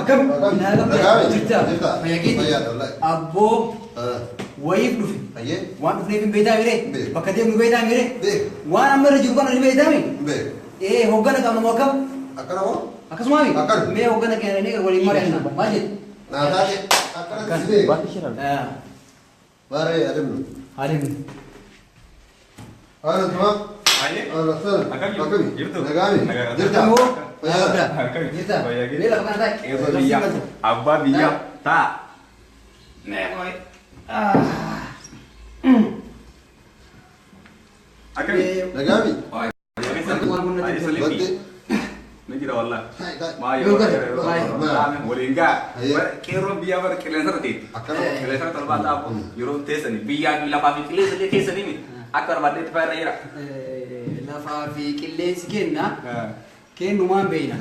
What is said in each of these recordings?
أكم جرتا ما يجي أبو ويف دفن وان دفن في بيتا ميري بكتير من بيتا ميري وان أمر جوكان اللي بيتا مي إيه هو كنا كم نوكم أكنا هو أكسمامي مي هو كنا كنا نيجي ولي مرينا ماجد نادي أكنا سبي ماري أدم أنا تمام أنا سر أكمل نجامي جرتا هو جرتا ليه لك أنا ذاك أبا بيا تا نعم نجامي نجد والله ما يوجد ولينجا كيرو بيا بر كليسر تي كليسر تلبا تابو يرو تيسني بيا بلا ما في كليسر لي تيسني مي أكر بدي تفعل يرا لفا في كليس كنا كن نمان بينا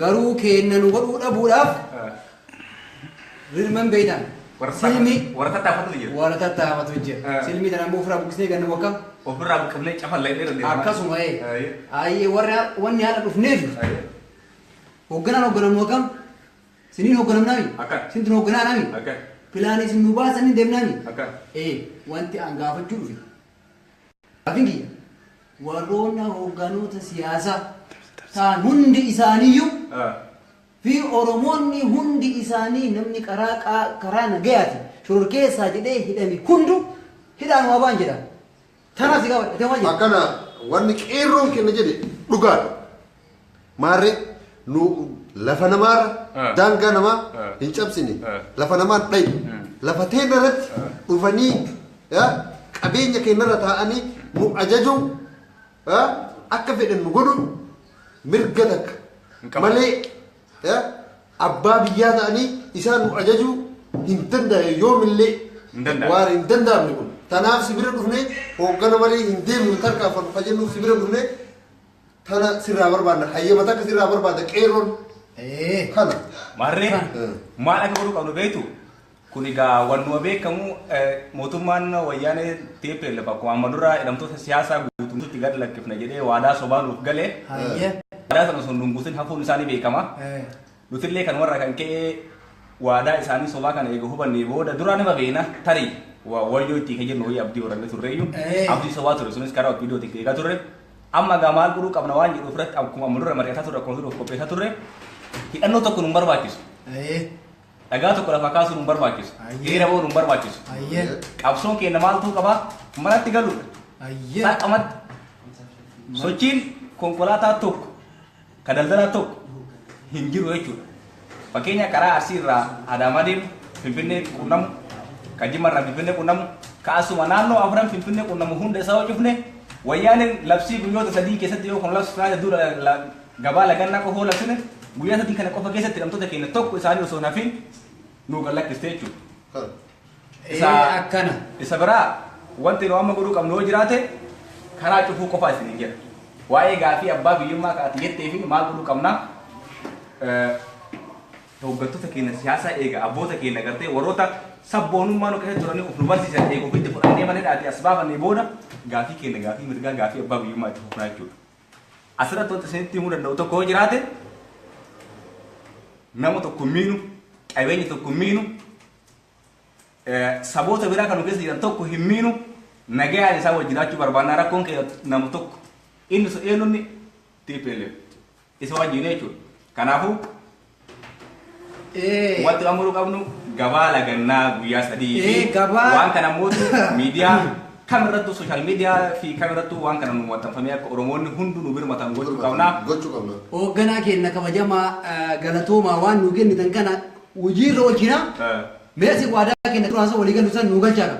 غرو كن نقول أبو لاف ريمان بينا سلمي ورثة تافت لي ورثة تافت وجه سلمي تنا بوفرا بكسني كنا وكم وفرا بكملي كفل لي نير أكاسو ما أي ورني على رفنيف وقنا وكم سنين وقنا نامي سنين وقنا نامي بلاني سنين باس سنين دم نامي إيه وانت أنقاف الجروفي أفيني ورونا وقانو تسياسة تان هندي إسانيو في أورموني هندي إساني نمني كرانا جياتي شركة ساجده هدامي كندو هدام وابان جدا تنا سيكا تماجي أكنا وانك إيرون كنا جدي لقاد ماري نو لفنا مار دانغا نما هنشاب سيني لفنا مار طيب لفتين رت وفني يا أبين يكين رت هاني مو أجاجو أكفي النقولون مرقدك مالي يا أبا بيانا أني إنسان مو أجاجو هنتندا يوم اللي وار هنتندا بنقول تناف سبيرة دفنة هو كنا مالي هندي من تركا فجنو سبيرة دفنة تنا سيرابر بعدنا حيا متى كسيرابر بعد كيرون كنا ماري ما أنا كبروا كانوا بيتو كونيكا ونوا بيت كمو موتومان ويانا تيبل لباكو أمانورا إدام تو سياسة بوتو تيجار لك كيف نجده وادا صبان وفقله وادا سنسون دونغوسين هفون إنساني بيكما لوتيلي كان ورا كان كي وادا إنساني صبا كان يجوا بني بودا دوراني ما بينا تاري وواجو تيجي نوي أبدي وراني توريو أبدي صبا توري كارو فيديو تيجي توري أما جمال برو كابنا وانجي أفرت أو كم أمانورا مريتا توري كونسول كوبيتا توري كأنه تكون نمبر باكيس أجا تقول فكاس نمبر باكيس غيره هو نمبر باكيس أبصون كي نمال تو كبا مرات تقولو سات أمد سوتشين كونكولاتا توك كدلدلا توك هنجرو يجوا pakainya kara asira ada madim pimpinnya kunam kajimar pimpinnya kunam kaasu manano abram pimpinnya kunam hunde sawo jufne wayane lapsi bunyo tadi kesa tiyo kon las frada dura la gabala ganna ko hola sene buya tadi kana ko fa kesa tiram to te kene tok isani so nafin no galak stechu isa akana isa bara wanti no amma guru kam no jirate kara chufu ko fa sini ngira waye gafi abba biyuma ka tiyete fi mal guru kamna توقعتو تكين السياسة إيجا أبو تكين نقطة وروتا سبونو ما نكهت تراني أفنوبارتي سان إيجو كنت فراني مانه أتي أسباب النبودا غافي كين غافي مرجع غافي أبا بيوم أتي هنا يجود أسرع تو تسنت تيمور النوتو كوج راته نامو تو كمينو أيواني تو كمينو سبوت بيرا كانوا كيس يران تو كهمينو نجى على سبب جراتو بربانا را كون كي نامو تو إنه سئلو ني تيبله إسوا جينيشو كنافو waktu amuru kamu gabala ganna buya sadi wan kana modu media kamera tu social media fi kamera tu wan kana muatan famia ko oromon hundu nubir matan gochu kauna o gana ke na kama jama galato ma wan nugen ni tankana ujiro kina mesi wada ke na tunaso waligan dusan nugal chaka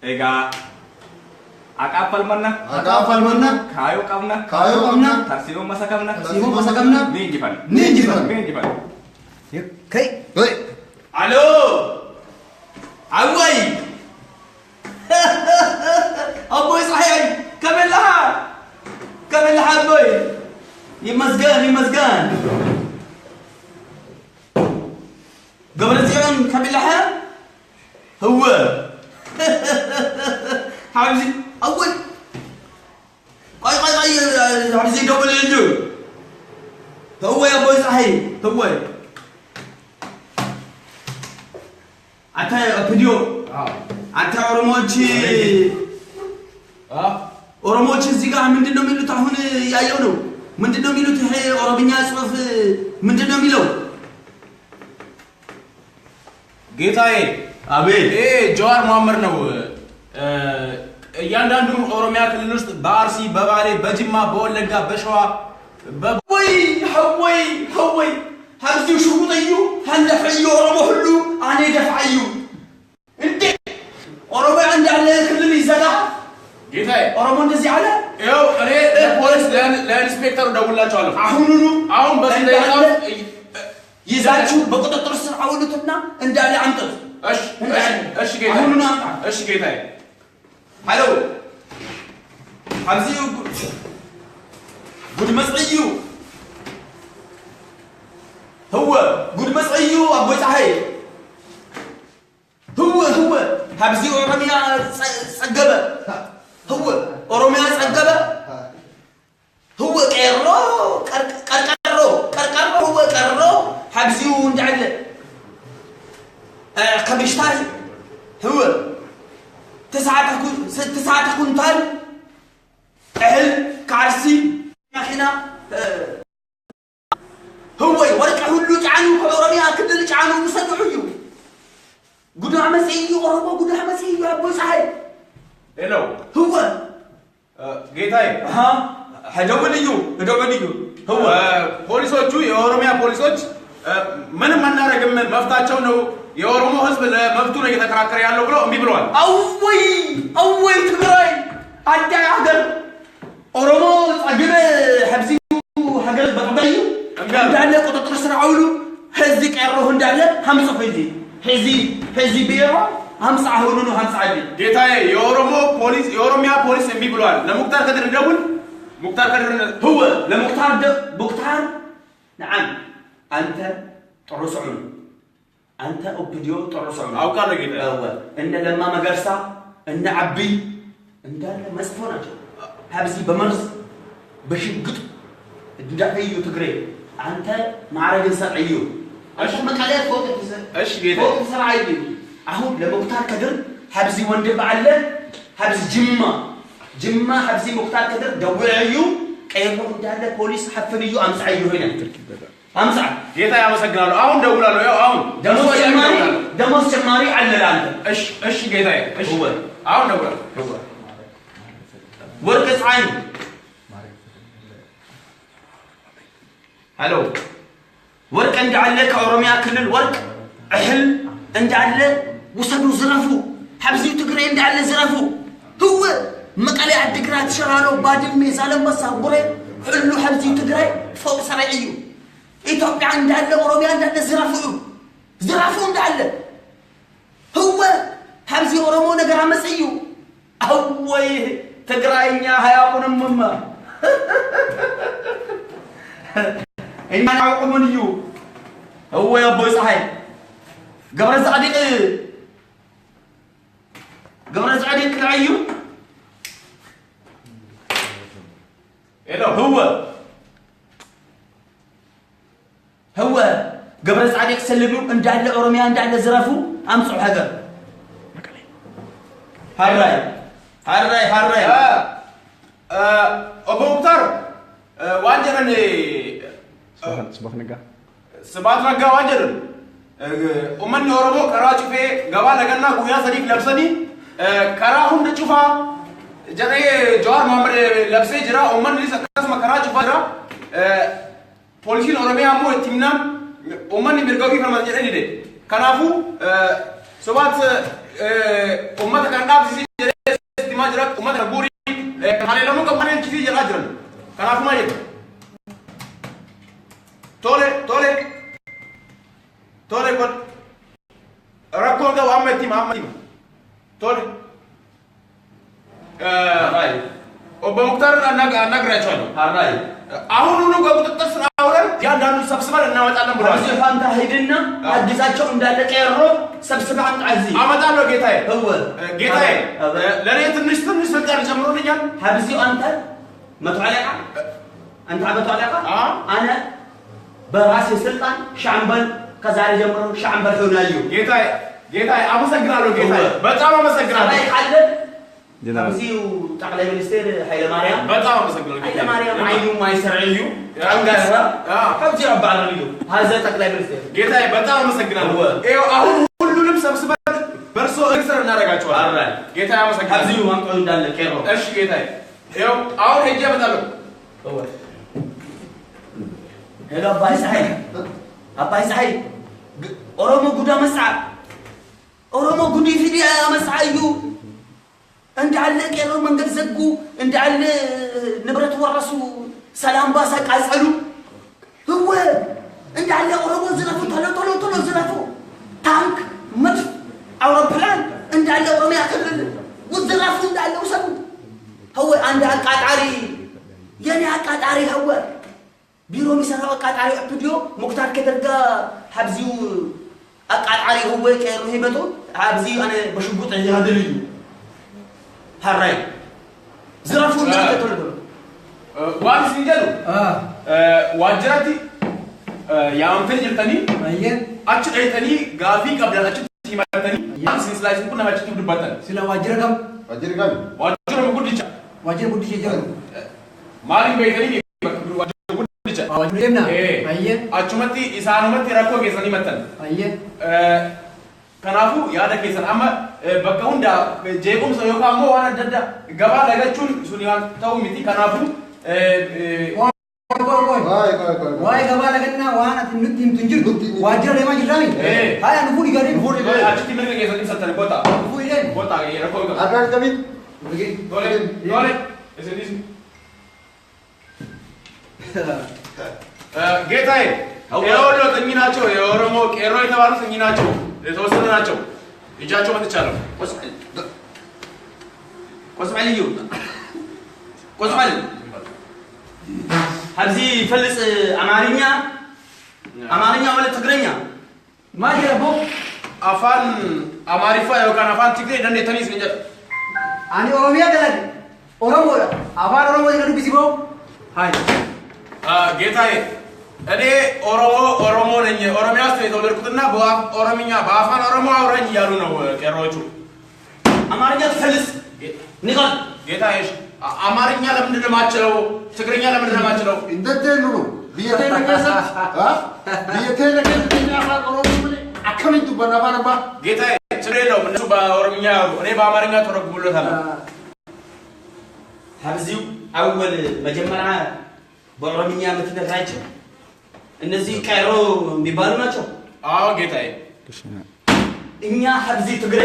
ega akapal manna kayo kamna tarsimo masakamna ninjipan Kai. Hei. Halo. Awai. Aboy sahih. Kamil laha boy. Yimazgan. قبل الزيان kamil laha. هو. حبيبي أول. قاي حبيبي قبل الجو. هو يا boy sahih. هو. አንተ ቪዲዮ አንተ ኦሮሞዎች እዚህ ጋር ምንድነው የሚሉት አሁን ያየው ነው ምንድነው የሚሉት ይሄ ኦሮምኛ ጽሁፍ ምንድነው የሚለው ጌታዬ አቤት ጀዋር መሐመድ ነው እያንዳንዱ ኦሮሚያ ክልል ውስጥ በአርሲ በባሌ በጅማ በወለጋ በሸዋ هوي هذي شو طيو هندفعيو ኦሮሞ ሁሉ አኔ ደፋዩ እንዴ ኦሮሞ አንድ አለ ክልል ይዘጋ ጌታዬ ኦሮሞ እንደዚህ አለ ይኸው እኔ ፖሊስ ለኢንስፔክተሩ ደውላቸዋለሁ አሁን በዚህ ደቂቃ ይዛችሁ በቁጥጥር ስር አውሉትና እንዳለ አምጡት እሺ ጌታዬ እሺ ጌታዬ ሃሎ ሀብዚው ጉድ መስዕዩ هو قد مسعيو أبو صحي هو هبزي أورميا سجبة هو أورميا سجبة هو كيرو كركرو هو كرو هبزي وندعل كبشتاي هو تسعة كنتال أهل كارسي هنا هو ورقة هلو جعانو كأورميا كدل جعانو مسدحيو قدو عمسيو أورمو قدو عمسيو أبو صحي هلو هو ጌታዬ هدوليو هو ፖሊሶቹ የኦሮሚያ ፖሊሶች ምንም አናረግም መፍታቸው ነው የኦሮሞ ህዝብ ለመብቱ ነው እየተከራከረ ያለው ብለው እምቢ ብለዋል አወይ ትግራይ አዳይ ሀገር ኦሮሞ ጸግበ ሐብዚ ሀገር በጠበዩ እንዳለ ቁጥጥር ስር አውሉ ህዚ ቀረሁ እንዳለ 50 ህዚ ቢሮ 50 አሁኑ ነው 50 አይደል ጌታዬ የኦሮሚያ ፖሊስ እምቢ ብለዋል ለሙክታር ከድር ደውል ሙክታር ከድር هو لمختار نعم انت طرسعون انت اوبديو طرسعون አውቃለሁ ጌታዬ ان لما مغرسا ان عبي እንዳለ መስፎናቸው ሀብዚ በመርዝ በሽግጥ ድዳፈዩ ትግሬ አንተ ማረግን ሰጥዩ እሺ መቀለያ ፎቅ እሺ ጌታ ፎቅ ሰራይ አሁን ለሙክታር ከድር ሀብዚ ወንድም አለ ሀብዚ ጅማ ሀብዚ ሙክታር ከድር ደውዩ ቀይሮ እንዳለ ፖሊስ ሐፍንዩ አምሳዩ ሆነ አምሳ ጌታ ያመሰግናለሁ አሁን ደውላለሁ ያው አሁን ደሞዝ ጨማሪ አለ አንተ እሺ ጌታዬ እሺ አሁን ደውላለሁ ወርቅ ፀሐይ هلو ورق እንዳለ ከኦሮሚያ ክልል ወርቅ እህል እንዳለ ወሰዱ ዝረፉ ሐብዚው ትግሬ እንዳለ ዝረፉ هو መቀሌ አድግራት ሸራሮ ባድሜ ዛለምበሳ ጉሬ ሁሉ ሐብዚው ትግሬ ፎቅ ሰራዩ ኢትዮጵያ እንዳለ ኦሮሚያ እንዳለ ዝረፉ እንዳለ هو ሐብዚው ኦሮሞ ነገር አመጽዩ አወይ ትግራይኛ ሃያቁንምማ إنما نعقمون يو هو يا أبو صحيح قبل صعديق العيو هو قبل صعديق سلموا ان دال أوروميا ان دال زرفوا أمسوا هذا هاراي أبو مختار وانجرني سبات نگا واجر أمني أورومو كراچ في غوا لگنا گویا صديق لبسني كراهم نچفا جدي جوار محمد لبسي جرا أمني سكاس ما كراچ فجرا پوليسين أوروميا مو اتمنام أمني مرغوي فرمان جرني ده كنافو سبات أمت كنداب سي جرا استما جرا أمت ربوري كاني لمو كمانين كيفي جرا جرن كنافو ما يد تولي قد ركون ده وامتي تولي هاراي أبو مختار أنا غريتشانو هاراي አሁን ነው ገብተጠስ አውረን ያንዳንዱ ሰብስበን እናመጣለን ብሏል አዚ ፋንታ ሄድና አዲሳቸው እንዳለ ቀይሮ ሰብስበን አዚ አመጣለሁ ጌታዬ هو ጌታዬ ለኔ ትንሽ ስልጣን ጨምሮልኛል ሀብዚው አንተ መቶ አለቃ አንተ መቶ አለቃ አና በራሴ ስልጣን ሻምበል ከዛሬ ጀምሮ ሻምበል ሆናለሁ ጌታዬ ጌታዬ አመሰግናለሁ ጌታዬ በጣም አመሰግናለሁ ሰማይ ካለ እዚሁ ጠቅላይ ሚኒስትር ኃይለ ማርያም በጣም አመሰግናለሁ ኃይለ ማርያም አይኑ ማይሰርዩ አንጋራ ከብዚ አባራልዩ ሀዘ ጠቅላይ ሚኒስትር ጌታዬ በጣም አመሰግናለሁ ይኸው አሁን ሁሉንም ሰብስበን በርሶ እግር እናደርጋቸዋለን አራል ጌታዬ አመሰግናለሁ ከዚሁ ማንቀው እንዳለ ቄሮ እሺ ጌታዬ ይኸው አሁን ሄጄ እመጣለሁ ሄሎ አባይ ፀሐይ ኦሮሞ ጉዳ መስዓ ኦሮሞ ጉዲ ፊዲያ መስዓዩ እንዳለ ቄሮ መንገድ ዘጉ እንዳለ ንብረት ወረሱ ሰላም ባሳ ቃጸሉ ህወ እንዳለ ኦሮሞ ዝረፉ ቶሎ ዝረፉ ታንክ መድፍ አውሮፕላን እንዳለ ኦሮሚያ ክልል ውዝረፉ እንዳለ ውሰዱ ህወ አንድ አቃጣሪ የኔ አቃጣሪ ህወ ቢሮ የሚሰራው አቃጣሪ ስቱዲዮ ሙክታር ከደርጋ ሀብዚው አቃጣሪ ህወ ቄሮ ሄበቶ ሀብዚው አነ በሽጉጥ ያድልዩ هراي زرافون لا تطلبوا وامس نجلو واجراتي يا أمتى جرتني أيه أشد أيتني غافي قبل أشد سيماتني يام سينسلايز كنا ما أشد بدبتن سلا واجركم واجر مقوليشة واجر مقوليشة جالو مالين بيتني واجر مقوليشة واجر جبنا أيه أشومتي إسانومتي ركوا كيساني متن أيه كنافو يا ده كيسان أما بكون دا جيبهم سيوك أمو وانا ددا قبا لغتشون سنيان تاو متي كنافو واي قبا لغتنا وانا تنجم تنجر واجر لما جرامي هاي نفوري قاري نفوري أشتي من كيسان سلطان بوتا نفوري لين بوتا يركوا أكان كمين دولة اسمه ጌታዬ የወሎ ጥኝ ናቸው የኦሮሞ ቄሮ የተባሉ ጥኝ ናቸው የተወሰኑ ናቸው እጃቸው መጥቻለሁ ቆስማል እዩ ቆስማል ሀብዚ ፈልጽ አማርኛ ወለ ትግረኛ ማጀቦ አፋን አማሪፋ የወካን አፋን ትግሬ ደንደ ተኒስ ነኝ አኒ ኦሮሚያ ገለድ ኦሮሞ አፋን ኦሮሞ ይነዱ ቢሲቦ ሃይ ጌታዬ እኔ ኦሮሞ ነኝ ኦሮሚያ ውስጥ የተወለድኩትና በኦሮምኛ በአፋን ኦሮሞ አውራኝ እያሉ ነው ቄሮዎቹ አማርኛ ትፈልስ ንቃል ጌታዬ አማርኛ ለምንድን ነው የማችለው ትግርኛ ለምንድን ነው የማችለው እንደተሉ ነው ቢየቴ ለከሰት አፋን ኦሮሞ ብለ አከሚቱ በናፋናባ ጌታዬ ችግር የለውም እነሱ በኦሮምኛ ያሉ እኔ በአማርኛ ተረጉሞለታለሁ ሀብዚው አወል መጀመሪያ በኦሮምኛ የምትነግራቸው እነዚህ ቄሮ የሚባሉ ናቸው አዎ ጌታዬ እኛ ሀብዚ ትግሬ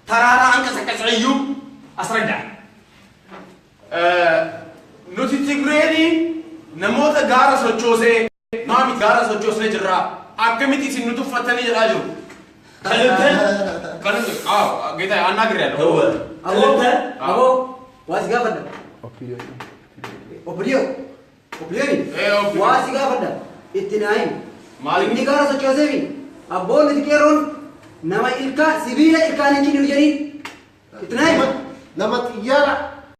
ተራራ አንቀሳቀስዩ አስረዳ ኑቲ ትግሬኒ ነሞተ ጋራ ሶቾሴ ናሚ ጋራ ሶቾሴ ጅራ አከሚቲ ሲኑቱ ፈተኒ ጅራጁ ከልብ አዎ ጌታዬ አናግሬያለሁ አቦ ዋስ ጋፈዳ ኦፕሪዮ ዋስ ጋፈዳ ኢትናይ ማሊኒ ጋራ ሶቾሴቢ አቦን ዲኬሮን nama ilka sibila ilka nchi ni ujani itnai lama tiyara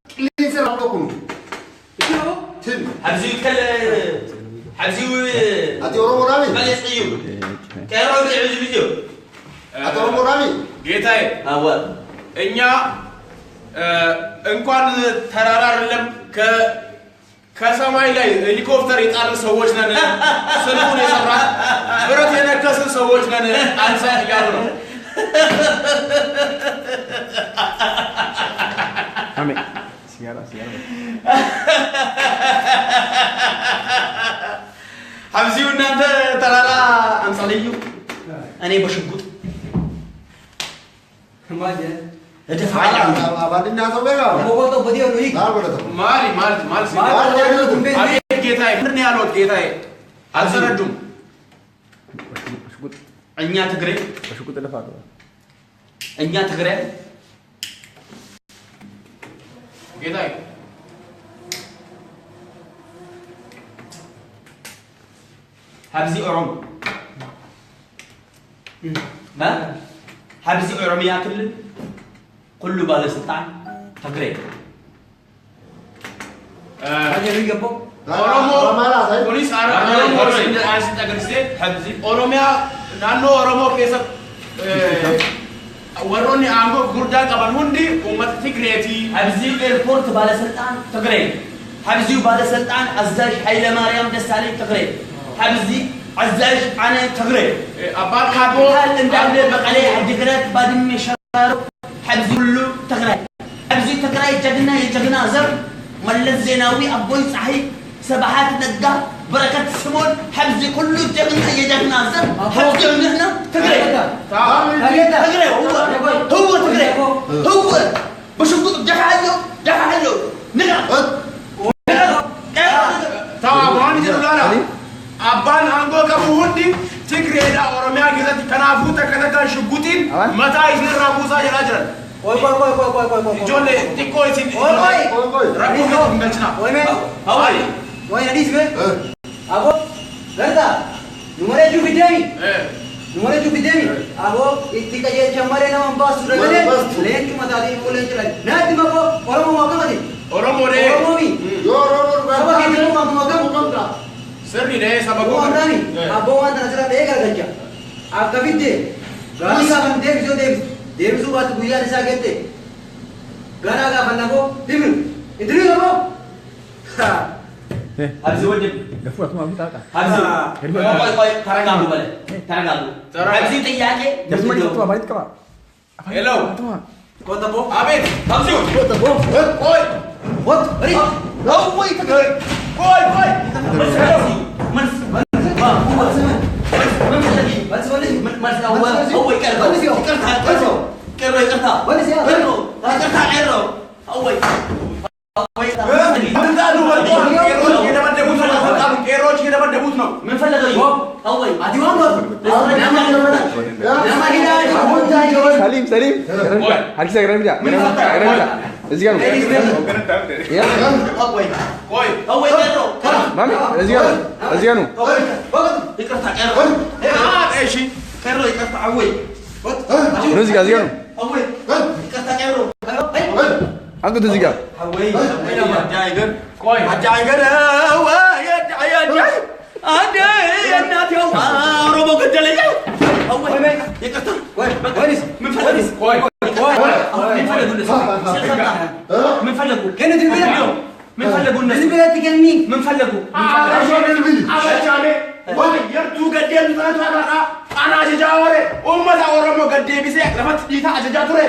kilise rabdo kunu ikino tin habzi kal habzi ati oromo rami balis ayu kero bi'uz video ati oromo rami ጌታዬ አወ እኛ እንኳን ተራራ አይደለም ከሰማይ ላይ ሄሊኮፕተር የጣልን ሰዎች ነን ስልኩን የሰራን ብረት የነከስን ሰዎች ነን አንሳ እያሉ ነው አሜን ሲያራ ሀብዚው እናንተ ተራራ አንሳለዩ እኔ በሽጉጥ ማጀ እደፋኛ አባድና ሰውጋ ሞጎቶ በዲዮ ነው ይክ ማሊ አቤት ጌታዬ ምንድን ነው ያለው ጌታዬ አልተረዱም እኛ ትግሬ ጌታዬ ሀብዚ ኦሮሞ ሀብዚ ኦሮሚያ ክልል كل بالستان تقريبا ማጀ ይገቦ ኦሮሞ ፖሊስ ኦሮሚያ ናኖ ኦሮሞ ኬሰ warroonni aangoo gurdaa qaban hundi uummata Tigreeti. Habzii ኤርፖርት ባለስልጣን ትግሬ habzii ባለስልጣን አዛዥ ኃይለ ማርያም ደሳለኝ ትግሬ habzii አዛዥ አነ ትግሬ abbaan kaaboo እንዳለ መቀሌ አዲግራት ባድሜ ሸራሮ habzii ሁሉ ትግሬ habzii ትግራይ ጀግና የጀግና ዘር መለስ ዜናዊ አቦይ ፀሐይ سبحات نجار بركات سمون حبزي كله جبنا يجبنا زر حبزي مننا تقري تقري هو تقري هو بشوف دفع له نقرا طبعا جلالا أبان عنقو كبوهندي تقري لا أورميا كذا كنافوتا كذا شبوتين متى يصير رابوسا جلاجل جون تيكو يصير رابوسا بنشنا هاي وين أديس به؟ أبو كذا نمرة جو بدأي نمرة جو بدأي أبو إتيكا جه جمارة نام باس سورة بده لين كم تادي بولين جلال نادي ما بو أورمو ما كم أدي أورمو ري أورمو مي سبا كده ما كم سرني ده سبا أبو أمراني أبو أنت نزلا ده كذا كذا أبغى بيدي غاني كافن देव सु बात बुझा निशा कहते गाना का बनना को दिमिल इधर ही लो habis wajib gafur aku mau minta habis koi tarang bale tarang habis itu ya ke jadi mana tu balik kau hello kau tahu Abid habis kau tahu koi what hari kau koi koi Salim, hadis saya keren tidak? Rezeki anu. Ya. Mami, rezeki anu. Rezeki anu. Aku tu rezeki. ada anak yang robo gede aja. من فلقوا كانوا اليوم من فلقوا الناس من فلقوا يرتو قديم انا جاوري امه اورمو قديم بيسي لفت ديتا اجاجاتوري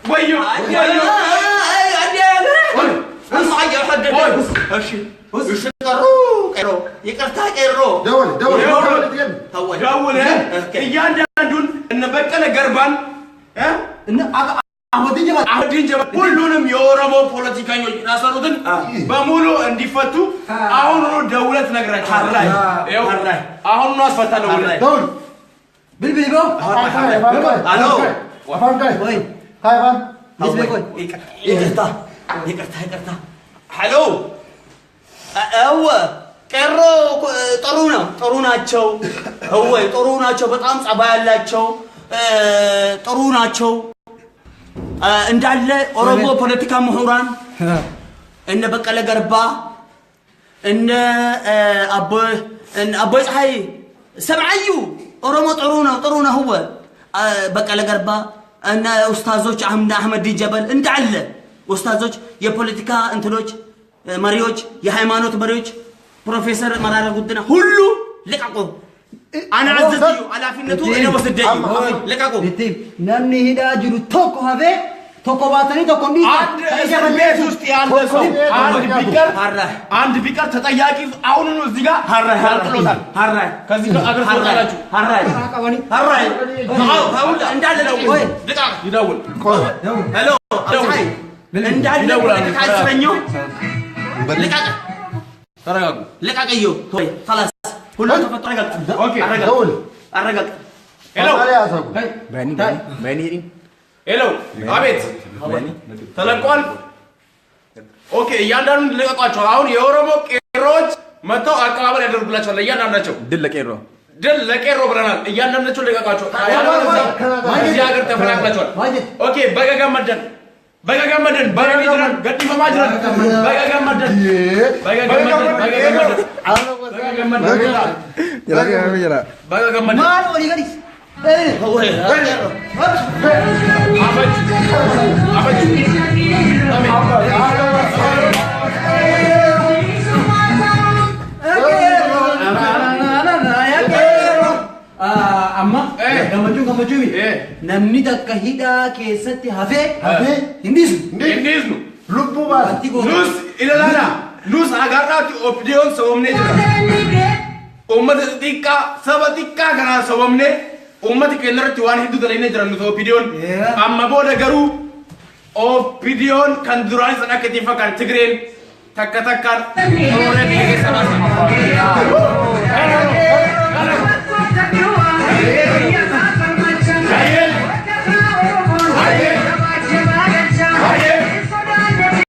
ويو ይቅርታ ቀሮ ደውል እያንዳንዱን እነ በቀለ ገርባን አህመዲን ጀባ ሁሉንም የኦሮሞ ፖለቲከኞች ያሰሩትን በሙሉ እንዲፈቱ አሁን ነው ደውለት ነግራችኋል። አሁን ነው አስፈታለሁ። ደውል ብልብል ይጎ አሎ ወፋንካይ ወይ ሃይባን ይቅርታ ሄሎ አዎ ቀሮ ጥሩ ናቸው። ወይ ጥሩ ናቸው። በጣም ጸባይ ያላቸው ጥሩ ናቸው። እንዳለ ኦሮሞ ፖለቲካ ምሁራን እነ በቀለ ገርባ እነ አቦይ ፀሐይ ሰምዓዩ ኦሮሞ ጥሩ ነው። هو በቀለ ገርባ እነ ኡስታዞች አህመድ ጀበል እንዳለ ኡስታዞች የፖለቲካ እንትኖች መሪዎች የሃይማኖት መሪዎች ፕሮፌሰር መራራ ጉዲና ሁሉ ለቀቁ። አና አዘዝዩ ኃላፊነቱ እኔ ወስደኝ ለቀቁ። ነን ሄዳ ጅሩ ቶኮ ሀቤ ቶኮ ባተኒ ቶኮ እንዲ ቤት ውስጥ ያለ ሰው አንድ ቢቀር ተጠያቂ አሁን ነው እዚህ ጋር ሀራይ ከዚህ ጋር አገር ተወጣላችሁ ሀራይ አሁን እንዳለ ነው ልቃ ይደውል ሄሎ እንዳለ ነው ካስፈኘው ልቃቀ ተረጋጉ ልቃቀዮ ሆይ خلاص ሁሉ ተፈጠረጋግ ኦኬ አረጋግ ሄሎ በኒ ሄሎ አቤት ተለቋል ኦኬ እያንዳንዱን ልቀቋቸው አሁን የኦሮሞ ቄሮች መተው አቀባበል ያደርጉላቸዋል እያንዳንዳቸው ድል ለቄሮ ብለናል እያንዳንዳቸው ልቀቋቸው እዚህ ሀገር ተፈናቅላቸዋል ኦኬ በገገመደን በገሚጅራን ገዲ በማጅራን በገገመደን ማን ወዲ ገዲስ amma gammachuu mi namni takka hidhaa keessatti hafee Indisnu. lubbuu baasa Nus ilalala. Nus agarraati opdiyoon sababnee jira. Uummata xiqqaa saba xiqqaa kanaan sababnee uummati keenya irratti waan hedduu dalagnee jiran nuti opdiyoon. Amma booda garuu opdiyoon kan duraan san akka itti fakkaan Tigreen takka takkaan Oromoo keessa baasa.